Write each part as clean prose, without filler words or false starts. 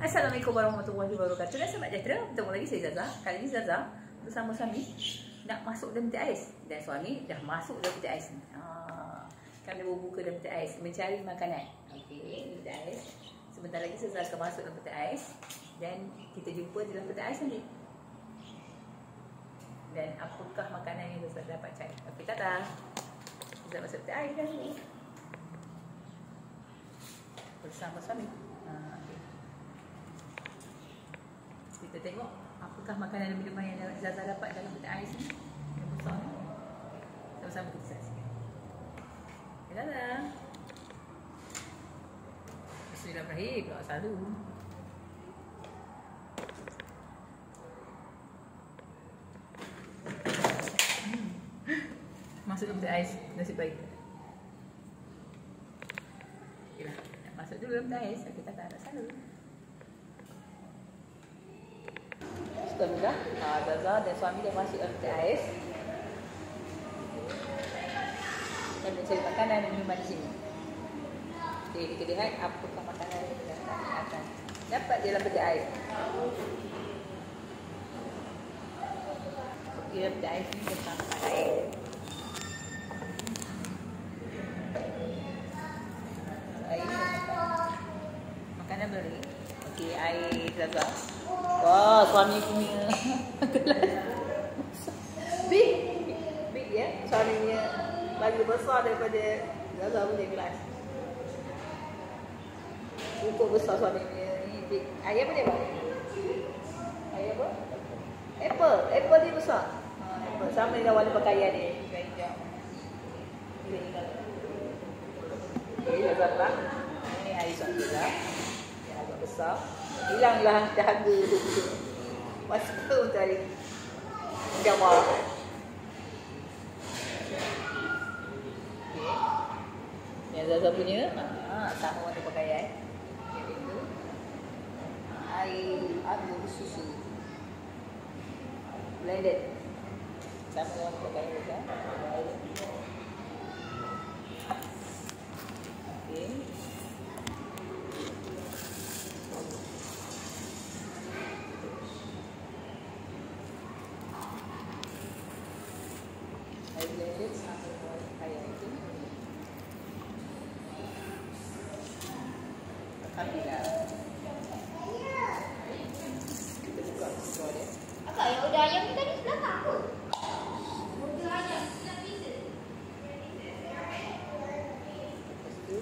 Assalamualaikum warahmatullahi wabarakatuh. Dan selamat sejahtera. Bertemu lagi saya Zaza. Kali ini Zaza bersama suami nak masuk dalam peti ais. Dan suami dah masuk dalam peti ais. Kami berbuka dalam peti ais mencari makanan. Okey, ini peti ais. Sebentar lagi Zaza akan masuk dalam peti ais dan kita jumpa di dalam peti ais nanti. Dan apakah makanan yang Zaza dapat cari? Okey, tata. Zaza masuk peti ais dah ni. Bersama suami. Kita tengok apakah makanan dan minuman yang Zaza dapat dalam peti ais ni. Yang besar ni. Sama-sama kita saksikan. Okay, Zaza. Bismillahirrahmanirrahim. Doa selalu. Masuk dalam peti ais. Nasib baik. Okeylah. Masuk dulu dalam peti ais. Kita tak ada selalu. Sudah, Zaza dan suami dah masuk dalam peti ais. Dan mencari makanan dan minuman di sini. Jadi kita lihat apakah makanan yang kita akan dapat di dalam peti ais. Di dalam peti ais ini bersama air. Air makanan beli. Okey, air Zaza. Wah, suami punya gelas big ya. Suaminya lagi besar daripada Zaza punya gelas. Cukup besar suami punya ni big. Air apa dia, Bang? Air apa? Apple. Apple ni besar. Apple sama dengan warna pakaian dia. Hijau. Ini Zaza pula. Ini air suami Zaza. Yang agak besar. Hilanglah dahaga tu. Masa untuk hari jawab. Okay. Yang Zaza punya sama warna pakaian. Iaitu air abu susu blended. Sama warna pakaian juga. Okay. Blended sama dengan kayak itu. Alhamdulillah. Kita buka semua dia. Apa yang udah ayam ni tadi belakang apa? Udah ayam nak pizza. Lepas tu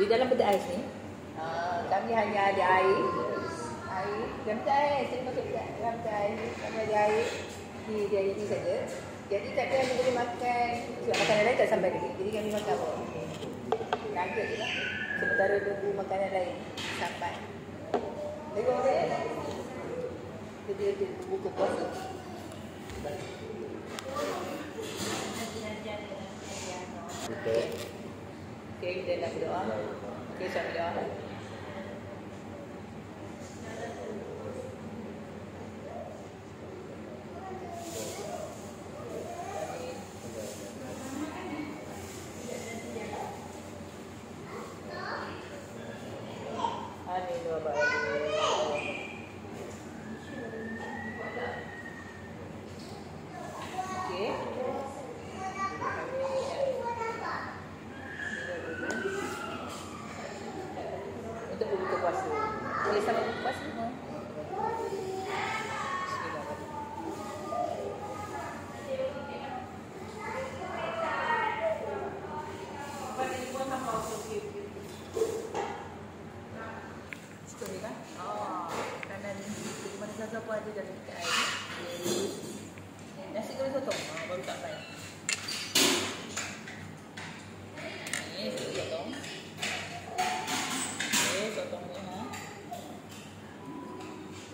di dalam peti ais ni, kami hanya ada air dalam peti ais. Jadi masuk dalam peti ais ni, kami ada air di air ni saja. Jadi tak kami boleh makan sebab makanan lain tak sampai lagi. Jadi kami makan apa? Nugget je lah. Sementara tunggu makanan lain sampai. Tengok saya. Kita buka puasa. Okay. Okay, kita nak berdoa. Okay, suami doa. Amin. Doa baik. Okay. Puasa. Boleh sama buka puasa semua. Bismillah. Kanan di mana Zaza pun ada dalam peti ais. Nasi goreng sotong. Baru tak baik. Ini sotong. Sotongnya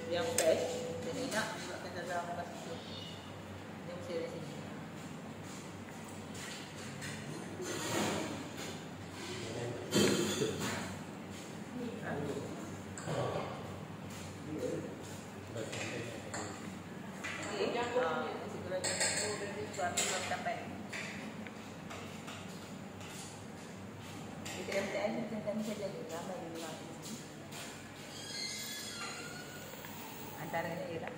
yang fresh. Jadi nak buatkan Zaza makan susu. Dia mesti dari sini. saja ni, ramai di luar ni. Antaranya ialah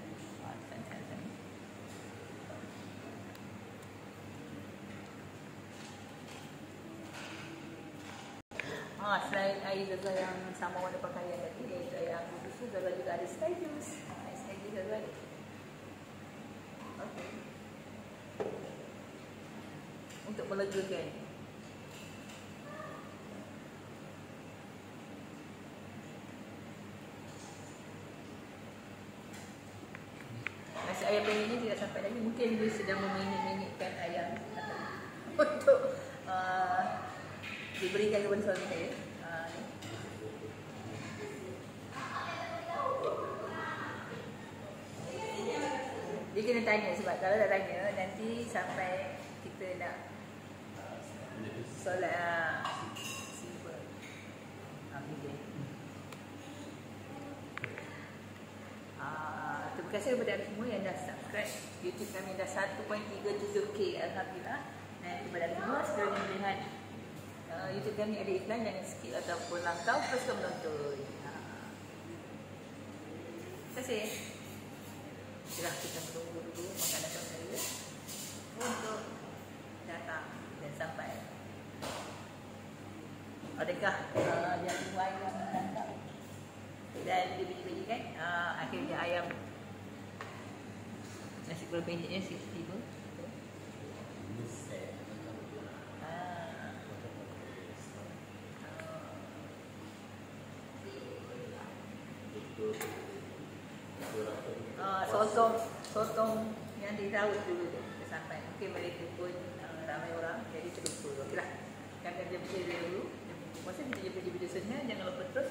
selain air Zaza yang sama warna pakaian tadi, iaitu air anggur susu, Zaza juga ada Sky Juice. Sky Juice Zaza ada. Okay. Untuk melegakan. Nasi ayam penyet ni tidak sampai lagi. Mungkin dia sedang meminit-minitkan ayam untuk diberikan kepada suami saya. Dia kena tanya, sebab kalau tak tanya nanti sampai kita nak solat simple. Terima kasih kepada anda semua yang dah subscribe YouTube kami, dah 1.37k, alhamdulillah. Dan kepada anda semua sekiranya melihat YouTube kami ada iklan, jangan skip ataupun langkau, teruskan menonton. Terima kasih. Itulah kita menunggu dulu makanan saya untuk datang dan sampai. Adakah yang tuai yang menangkap dan dibagi-bagikan akhirnya ayam nasi goreng penyetnya tiba. Sotong yang dirawat dulu tu sampai. Mungkin mereka pun ramai orang, jadi terlupa. Okeylah, kami akan jumpa dulu. Masa kita jumpa di video seterusnya, jangan lupa terus